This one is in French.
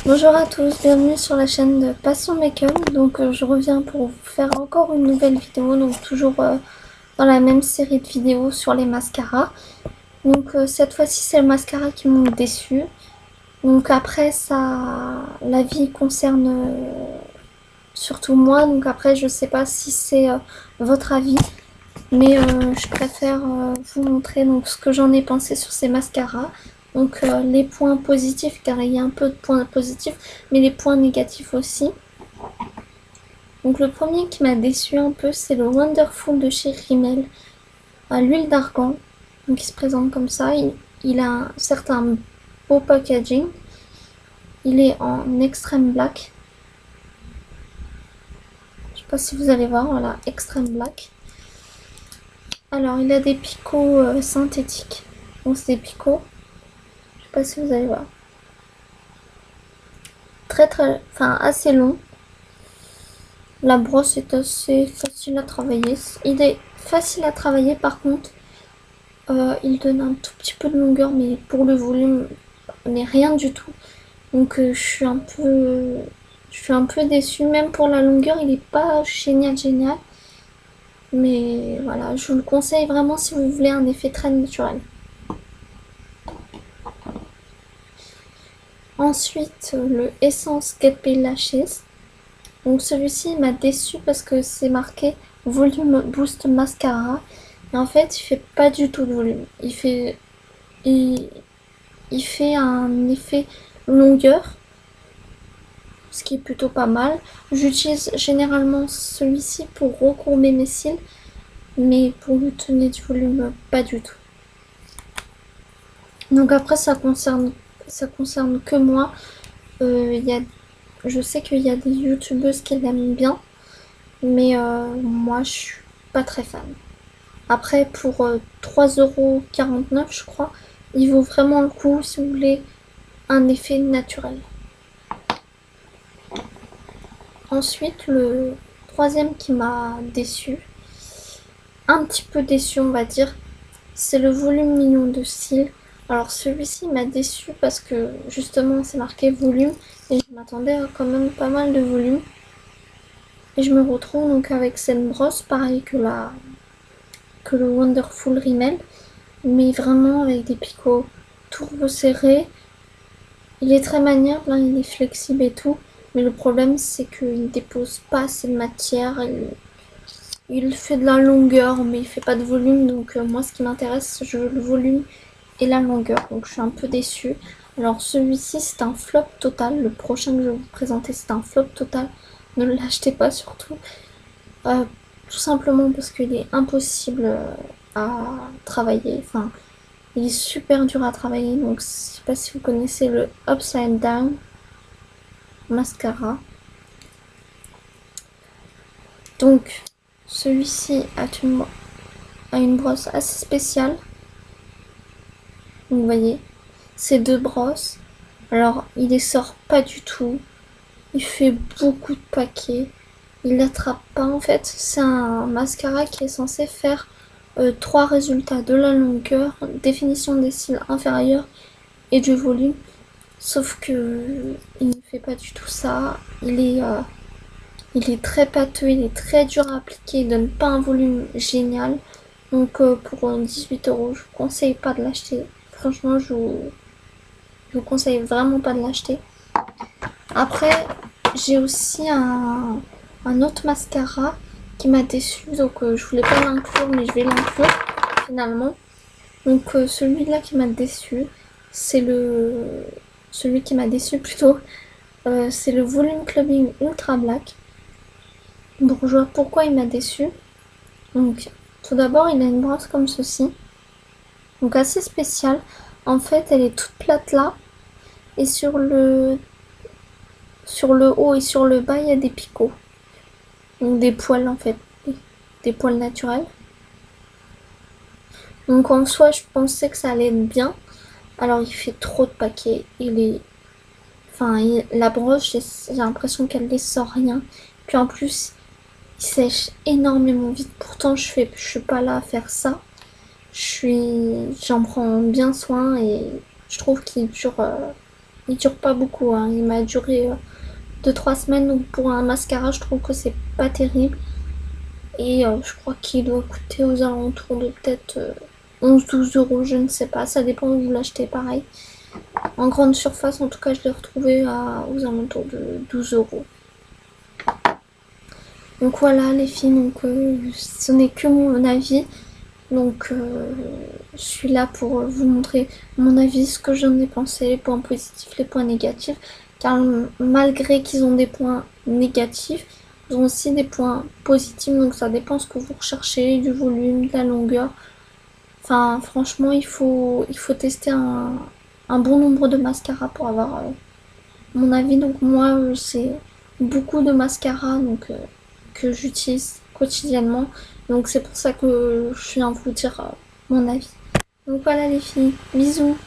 Bonjour à tous, bienvenue sur la chaîne de Passion Make-up. Donc je reviens pour vous faire encore une nouvelle vidéo, donc toujours dans la même série de vidéos sur les mascaras. Donc cette fois-ci c'est le mascara qui m'ont déçu. Donc après ça, l'avis concerne surtout moi, donc après je sais pas si c'est votre avis. Mais je préfère vous montrer donc, ce que j'en ai pensé sur ces mascaras. Donc les points positifs, car il y a un peu de points positifs, mais les points négatifs aussi. Donc le premier qui m'a déçu un peu, c'est le Wonderful de chez Rimmel à l'huile d'argan. Donc il se présente comme ça. Il a un certain beau packaging. Il est en extrême black. Je sais pas si vous allez voir, voilà, extrême black. Alors il a des picots synthétiques. Donc c'est des picots. Je sais pas si vous allez voir. Enfin assez long. La brosse est assez facile à travailler. Il est facile à travailler, par contre, il donne un tout petit peu de longueur, mais pour le volume, n'est rien du tout. Donc je suis un peu déçue. Même pour la longueur, il n'est pas génial. Mais voilà, je vous le conseille vraiment si vous voulez un effet très naturel. Ensuite, le Essence Get Pale Lashes. Donc celui-ci m'a déçu parce que c'est marqué Volume Boost Mascara. Et en fait, il fait pas du tout de volume. Il fait un effet longueur, ce qui est plutôt pas mal. J'utilise généralement celui-ci pour recourber mes cils, mais pour lui donner du volume, pas du tout. Donc après, ça concerne que moi. Je sais qu'il y a des youtubeuses qui l'aiment bien, mais moi je suis pas très fan. Après pour 3,49 € je crois, il vaut vraiment le coup si vous voulez un effet naturel. Ensuite le troisième qui m'a déçu, un petit peu déçu on va dire, c'est le volume mignon de cils. Alors celui-ci m'a déçu parce que justement c'est marqué volume et je m'attendais à quand même pas mal de volume. Et je me retrouve donc avec cette brosse pareil que le Wonderful Rimmel, mais vraiment avec des picots turbo serrés. Il est très maniable, hein, il est flexible et tout, mais le problème c'est qu'il ne dépose pas assez de matière. Il fait de la longueur, mais il fait pas de volume, donc moi ce qui m'intéresse, c'est le volume et la longueur, donc je suis un peu déçue. Alors celui-ci c'est un flop total, le prochain que je vais vous présenter c'est un flop total, ne l'achetez pas surtout. Tout simplement parce qu'il est impossible à travailler, enfin il est super dur à travailler, donc je sais pas si vous connaissez le Upside Down Mascara. Donc celui-ci a une brosse assez spéciale. Donc vous voyez, ces deux brosses. Alors il les sort pas du tout. Il fait beaucoup de paquets. Il l'attrape pas en fait. C'est un mascara qui est censé faire 3 résultats: de la longueur, définition des cils inférieurs et du volume. Sauf que il ne fait pas du tout ça. Il est très pâteux, il est très dur à appliquer, il donne pas un volume génial. Donc pour 18 €, je vous conseille pas de l'acheter. Franchement, je vous conseille vraiment pas de l'acheter. Après, j'ai aussi un autre mascara qui m'a déçu, donc je voulais pas l'inclure, mais je vais l'inclure finalement. Donc celui-là qui m'a déçu, c'est celui qui m'a déçu plutôt, c'est le Volume Clubbing Ultra Black. Donc je vois pourquoi il m'a déçu. Donc tout d'abord, il a une brosse comme ceci, donc assez spéciale. En fait, elle est toute plate là, et sur le haut et sur le bas, il y a des picots. Donc des poils en fait, des poils naturels. Donc en soi, je pensais que ça allait être bien. Alors il fait trop de paquets. La broche, j'ai l'impression qu'elle ne sort rien. Puis en plus, il sèche énormément vite. Pourtant, je suis pas là à faire ça. J'en prends bien soin et je trouve qu'il dure il dure pas beaucoup, hein. Il m'a duré 2-3 semaines, donc pour un mascara je trouve que c'est pas terrible. Et je crois qu'il doit coûter aux alentours de peut-être 11-12 euros, je ne sais pas, ça dépend où vous l'achetez pareil. En grande surface, en tout cas, je l'ai retrouvé aux alentours de 12 euros. Donc voilà les filles, donc ce n'est que mon avis. Donc je suis là pour vous montrer mon avis, ce que j'en ai pensé, les points positifs, les points négatifs. Car malgré qu'ils ont des points négatifs, ils ont aussi des points positifs. Donc ça dépend ce que vous recherchez, du volume, de la longueur. Enfin franchement il faut tester un bon nombre de mascaras pour avoir mon avis. Donc moi c'est beaucoup de mascaras donc, que j'utilise quotidiennement. Donc c'est pour ça que je viens vous dire mon avis. Donc voilà les filles, bisous.